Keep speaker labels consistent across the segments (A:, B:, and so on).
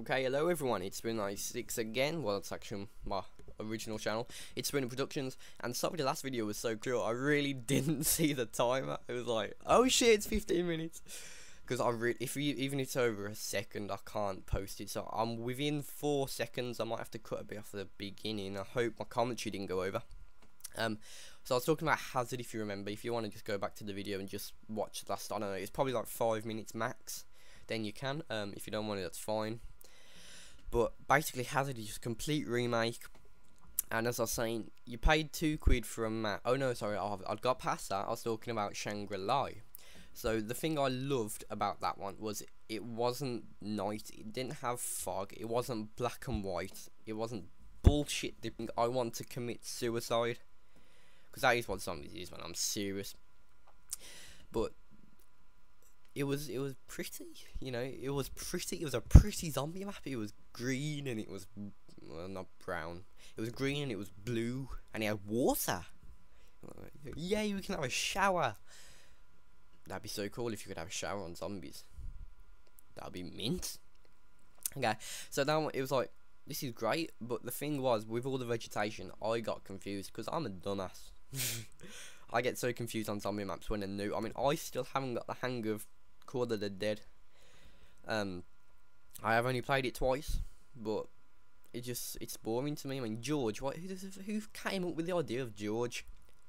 A: Okay, hello everyone, it's SpoonaProductions again. Well, it's actually my original channel. It's SpoonaProductions, and sorry the last video was so cool, I really didn't see the timer. It was like, oh shit, it's 15 minutes. Because even if it's over a second, I can't post it. So I'm within 4 seconds. I might have to cut a bit off the beginning. I hope my commentary didn't go over. So I was talking about hazard, if you remember. If you want to just go back to the video and just watch the last, I don't know, it's probably like 5 minutes max. Then you can. If you don't want it, that's fine. But basically, Hazard is just a complete remake. And as I was saying, you paid £2 for a map. Oh no, sorry, I got past that. I was talking about Shangri-La. So the thing I loved about that one was it wasn't night. It didn't have fog. It wasn't black and white. It wasn't bullshit dipping. I want to commit suicide, because that is what zombies is, man. I'm serious. But it was pretty, you know. It was pretty. It was a pretty zombie map. It was green and it was, well, not brown. It was green and it was blue and it had water. Yay, we can have a shower. That'd be so cool if you could have a shower on zombies. That'd be mint. Okay, so now it was like, this is great, but the thing was, with all the vegetation, I got confused because I'm a dumbass. I get so confused on zombie maps when they're new. I mean, I still haven't got the hang of Call of the Dead. I have only played it twice, but it's boring to me. I mean, George, who came up with the idea of George?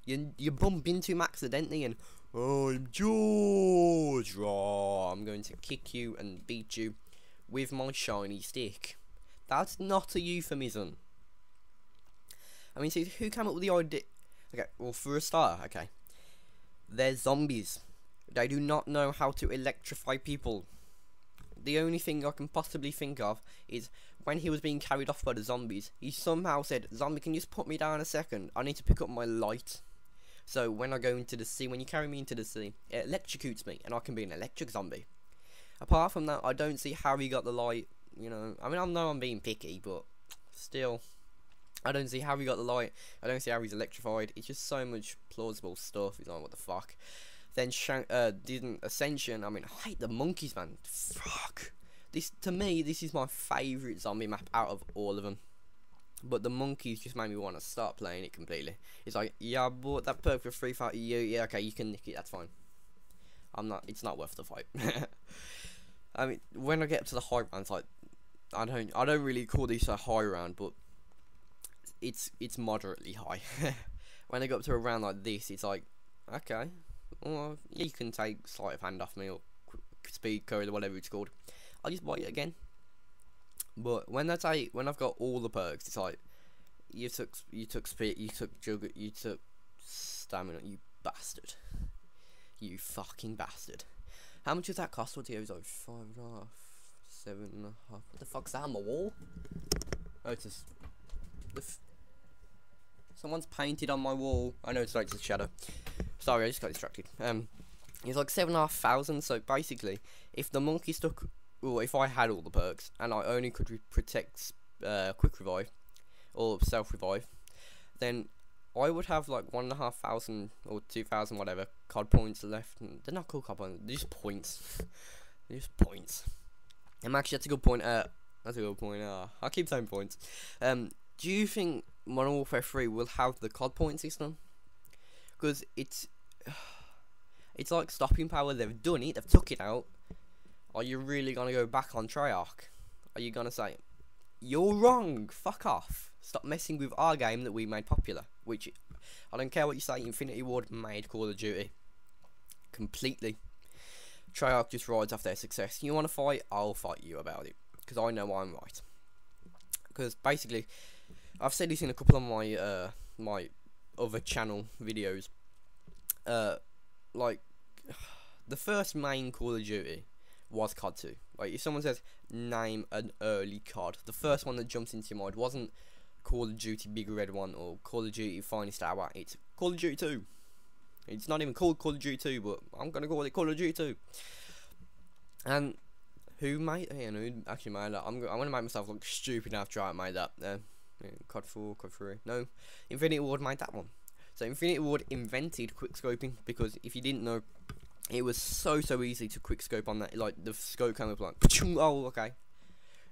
A: You bump into him accidentally and, oh, I'm George, oh, I'm going to kick you and beat you with my shiny stick. That's not a euphemism. I mean, see, who came up with the idea? Okay, well, for a start, okay, they're zombies. They do not know how to electrify people. The only thing I can possibly think of is when he was being carried off by the zombies, he somehow said, "Zombie, can you just put me down a second? I need to pick up my light." So when I go into the sea, when you carry me into the sea, it electrocutes me, and I can be an electric zombie. Apart from that, I don't see how he got the light. You know, I mean, I know I'm being picky, but still, I don't see how he got the light. I don't see how he's electrified. It's just so much plausible stuff. It's like, what the fuck? Then didn't Ascension. I mean, I hate the monkeys, man. Fuck. To me, this is my favourite zombie map out of all of them. But the monkeys just made me want to start playing it completely. It's like, yeah, I bought that perk for free for you. Yeah, okay, you can nick it. That's fine. It's not worth the fight. I mean, when I get up to the high rounds, like, I don't really call these a high round, but it's moderately high. When I go up to a round like this, it's like, okay, well, yeah, you can take sleight of hand off me or speed code or whatever it's called. I'll just buy it again. But when I've got all the perks, it's like, you took speed, you took jugger, you took stamina, you bastard, you fucking bastard. How much does that cost? What it was like 5.5, 7.5. What the fuck's that on my wall? Oh, it's just someone's painted on my wall. I know it's like just a shadow. Sorry, I just got distracted. It's like 7,500. So basically, if the monkey stuck, well, if I had all the perks and I only could protect quick revive or self revive, then I would have like 1,500 or 2,000 whatever COD points left. They're not called COD points. They're just points. They're just points. And actually, that's a good point. That's a good point. I keep saying points. Do you think Modern Warfare 3 will have the COD point system? Because it's like stopping power. They've done it. They've took it out. Are you really gonna go back on treyarc? Are you gonna say, you're wrong, fuck off, stop messing with our game that we made popular? Which, I don't care what you say, Infinity Ward made Call of Duty completely. Treyarch just rides off their success. You want to fight? I'll fight you about it, because I know I'm right. Because basically, I've said this in a couple of my my other channel videos. Like, the first main Call of Duty was COD 2. Like, if someone says, name an early COD, the first one that jumps into your mind wasn't Call of Duty Big Red 1 or Call of Duty Finest Hour. It's Call of Duty 2. It's not even called Call of Duty 2, but I'm gonna call it Call of Duty 2. And who actually made that? I'm gonna make myself look stupid after I made that. COD 4, COD 3. No, Infinity Ward made that one. So Infinity Ward invented quickscoping, because if you didn't know, it was so easy to quickscope on that. Like, the scope came up like, oh, okay.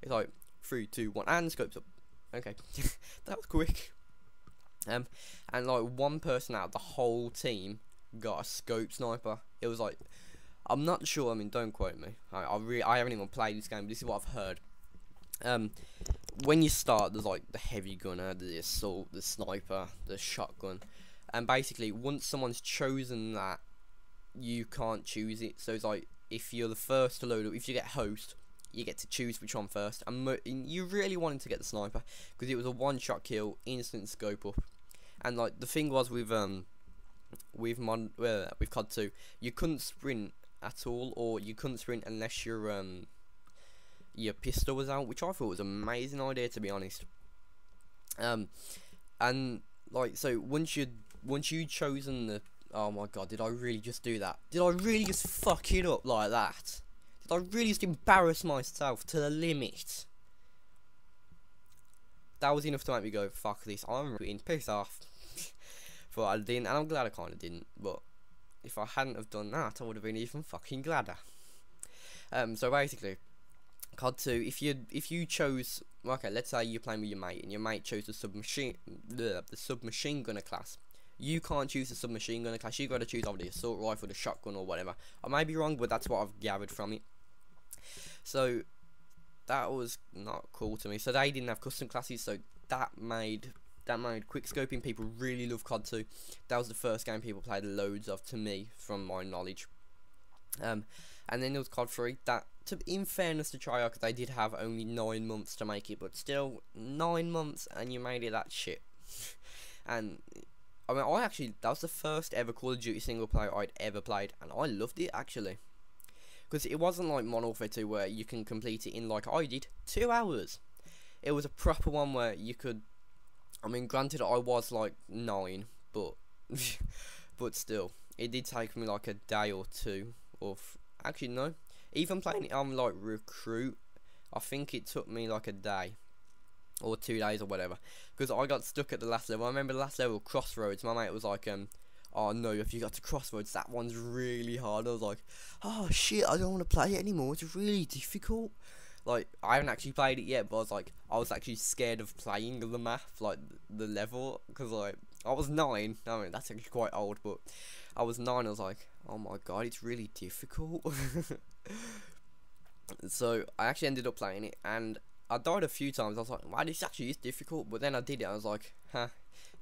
A: It's like 3, 2, 1, and scopes up. Okay, that was quick. And like one person out of the whole team got a scope sniper. It was like, I'm not sure. I mean, don't quote me. I haven't even played this game, but this is what I've heard. When you start, there's like the heavy gunner, the assault, the sniper, the shotgun, and basically once someone's chosen that, you can't choose it. So it's like, if you're the first to load up, if you get host, you get to choose which one first. And you really wanted to get the sniper because it was a one-shot kill, instant scope up. And like the thing was with COD 2, you couldn't sprint at all, or you couldn't sprint unless your pistol was out, which I thought was an amazing idea, to be honest. And like, so once you'd chosen the, oh my god, did I really just do that? Did I really just fuck it up like that? Did I really just embarrass myself to the limit? That was enough to make me go, fuck this, I'm quitting, piss off. But I didn't, and I'm glad I kind of didn't. But if I hadn't have done that, I would have been even fucking gladder. So basically, COD 2, if you chose, okay, let's say you're playing with your mate, and your mate chose the submachine gunner class. You can't choose the submachine gunner class. You got to choose either the assault rifle, the shotgun, or whatever. I may be wrong, but that's what I've gathered from it. So that was not cool to me. So they didn't have custom classes, so that made quick scoping. People really love COD 2. That was the first game people played loads of, to me, from my knowledge. And then there was COD 3. That, in fairness to treyarc, they did have only 9 months to make it, but still 9 months, and you made it that shit. And I mean, that was the first ever Call of Duty single player I'd ever played, and I loved it actually, because it wasn't like Modern Warfare 2 where you can complete it in, like I did, 2 hours. It was a proper one where you could. I mean, granted, I was like 9, but but still, it did take me like a day or two. Actually, no, even playing it on like recruit, I think it took me like a day or 2 days or whatever, because I got stuck at the last level. I remember the last level, Crossroads. My mate was like, oh no, if you got to Crossroads, that one's really hard. I was like, oh shit, I don't want to play it anymore. It's really difficult. Like, I haven't actually played it yet, but I was actually scared of playing the map, like the level, because like I was 9. I mean, that's actually quite old, but I was 9. I was like, oh my god, it's really difficult. So I actually ended up playing it, and I died a few times. I was like, wow, this actually is difficult. But then I did it. I was like, huh,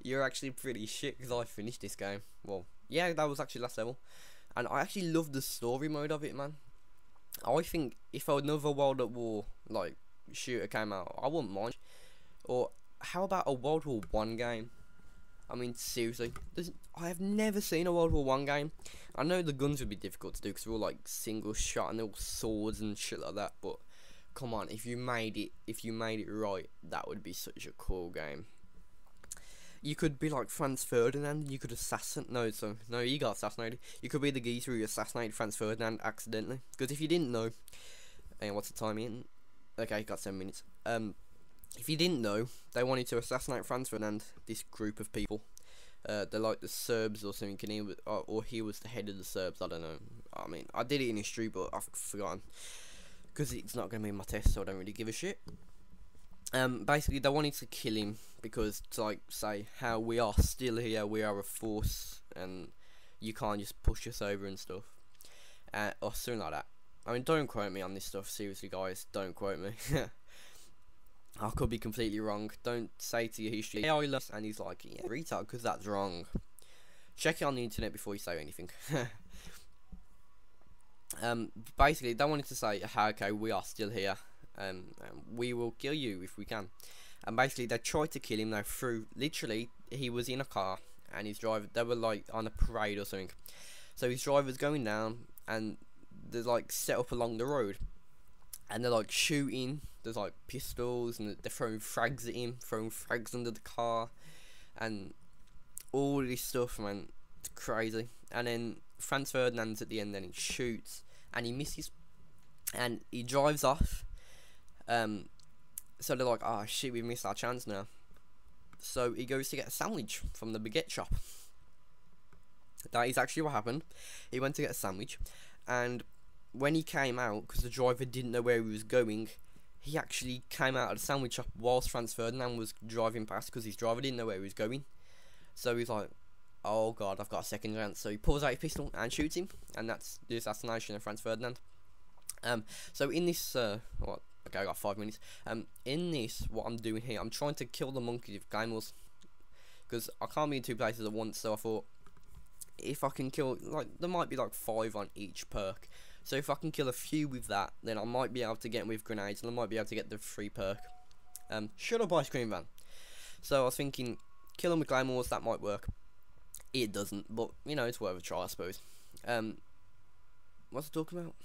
A: you're actually pretty shit, because I finished this game. Well, yeah, that was actually last level, and I actually loved the story mode of it, man. I think if another World at War like shooter came out, I wouldn't mind. Or how about a World War 1 game? I mean, seriously, I have never seen a World War 1 game. I know the guns would be difficult to do because they're all like single shot and they're all swords and shit like that. But come on, if you made it right, that would be such a cool game. You could be like Franz Ferdinand. You could assassinate. No, he got assassinated. You could be the geezer who assassinated Franz Ferdinand accidentally. Because if you didn't know, and what's the time in? Okay, got 7 minutes. If you didn't know, they wanted to assassinate Franz Ferdinand. This group of people. They're like the Serbs or something. He was the head of the Serbs. I don't know. I mean, I did it in history, but I've forgotten. Because it's not going to be in my test, so I don't really give a shit. Basically, they wanted to kill him because, to like say how we are still here, we are a force, and you can't just push us over and stuff, or something like that. I mean, don't quote me on this stuff, seriously, guys. Don't quote me. I could be completely wrong. Don't say to your history, AI loves, and he's like, yeah, retard, because that's wrong. Check it on the internet before you say anything. Basically, they wanted to say, okay, we are still here. We will kill you if we can. And basically they tried to kill him. They threw, literally, he was in a car and his driver, they were like on a parade or something, so his driver's going down and they're like set up along the road and they're like shooting. There's like pistols and they're throwing frags at him, throwing frags under the car and all this stuff, man. It's crazy. And then Franz Ferdinand's at the end, then he shoots and he misses and he drives off. So they're like, oh shit, we've missed our chance now. So he goes to get a sandwich from the baguette shop. That is actually what happened. He went to get a sandwich, and when he came out, because the driver didn't know where he was going, he actually came out of the sandwich shop whilst Franz Ferdinand was driving past, because his driver didn't know where he was going. So he's like, oh god, I've got a second chance. So he pulls out his pistol and shoots him, and that's the assassination of Franz Ferdinand. So in this, okay, I got 5 minutes. In this, what I'm doing here, I'm trying to kill the monkeys with claymores, because I can't be in 2 places at once. So I thought, if I can kill, like, there might be like 5 on each perk. So if I can kill a few with that, then I might be able to get them with grenades, and I might be able to get the free perk. Should I buy Scream Van? So I was thinking, kill them with claymores, that might work. It doesn't, but you know, it's worth a try, I suppose. What's I talking about?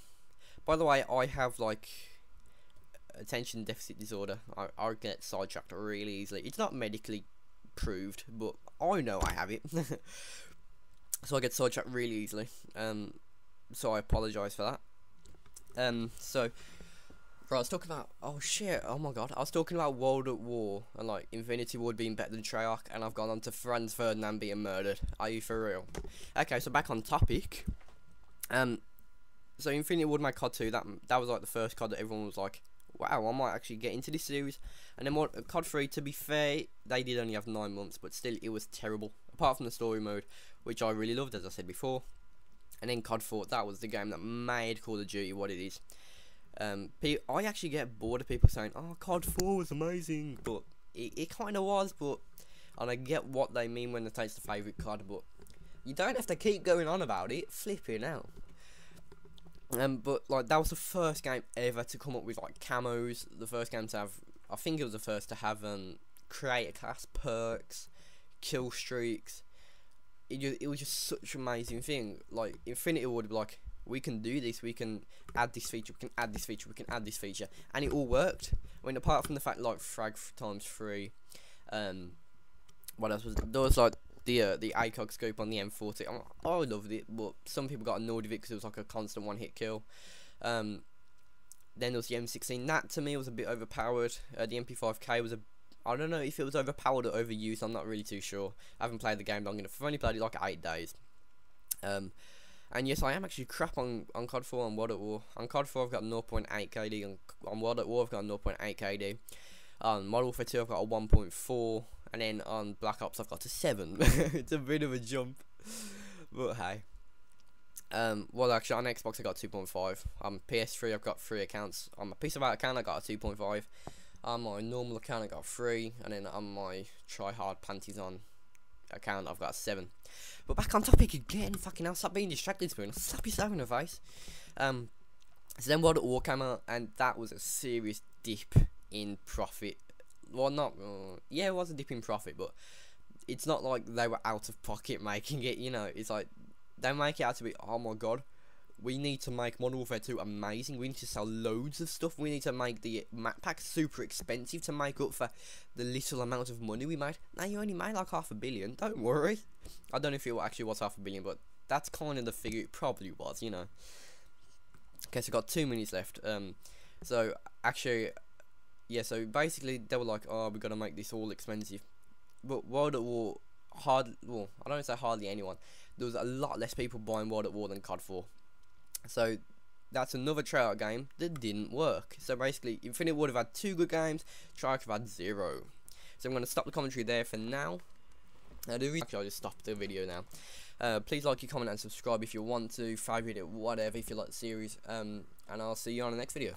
A: By the way, I have like attention deficit disorder. I get sidetracked really easily. It's not medically proved, but I know I have it. So I get sidetracked really easily. So I apologise for that. So right, I was talking about, oh shit, oh my god, I was talking about World at War and like Infinity Ward being better than Treyarch, and I've gone on to Franz Ferdinand being murdered. Are you for real? Okay, so back on topic. So Infinity Ward made COD 2, that was like the first COD that everyone was like, wow, I might actually get into this series. And then COD 3, to be fair, they did only have 9 months, but still it was terrible, apart from the story mode, which I really loved, as I said before. And then COD 4, that was the game that made Call of Duty what it is. I actually get bored of people saying, oh, COD 4 was amazing, but it kind of was, but, and I get what they mean when they say it's the favourite COD, but you don't have to keep going on about it, flipping out. But like, that was the first game ever to come up with like camos, the first game to have, I think it was the first to have creator class perks, kill streaks. It was just such an amazing thing. Like Infinity would be like, we can do this, we can add this feature, we can add this feature, we can add this feature, and it all worked. I mean, apart from the fact like frag ×3, what else was there? Was like the ACOG scope on the M40. I loved it, but some people got annoyed with it because it was like a constant one-hit kill. Then there was the M16. That to me was a bit overpowered. The MP5K was I don't know if it was overpowered or overused. I'm not really too sure. I haven't played the game long enough. I've only played it like 8 days. And yes, I am actually crap on COD 4 and World at War. On COD 4 I've got 0.8 KD. On World at War I've got 0.8 KD. On Modern Warfare 2 I've got a 1.4. And then on Black Ops I've got a 7. It's a bit of a jump. But hey. Well, actually on Xbox I got 2.5. On PS3 I've got 3 accounts. On my Piece of Art account I got a 2.5. On my normal account I got 3, and then on my Try Hard Panties On account I've got a 7. But back on topic again, fucking hell, stop being distracted, Spoon. I'll slap yourself in the face. So then World at War came out, and that was a serious dip in profit. Well, not, yeah, it was a dip in profit, but it's not like they were out of pocket making it, you know. It's like, they make it out to be, oh my god, we need to make Modern Warfare 2 amazing. We need to sell loads of stuff. We need to make the map pack super expensive to make up for the little amount of money we made. Now you only made like $500 million. Don't worry. I don't know if it actually was $500 million, but that's kind of the figure it probably was, you know. Okay, so I've got 2 minutes left. So actually, yeah. So basically, they were like, "Oh, we got to make this all expensive." But World at War, well, I don't say hardly anyone. There was a lot less people buying World at War than COD 4. So that's another Treyarch game that didn't work. So basically, Infinity would have had 2 good games, Treyarch have had 0. So I'm going to stop the commentary there for now. Actually, I'll just stop the video now. Please like, comment and subscribe if you want to, favourite it, whatever, if you like the series. And I'll see you on the next video.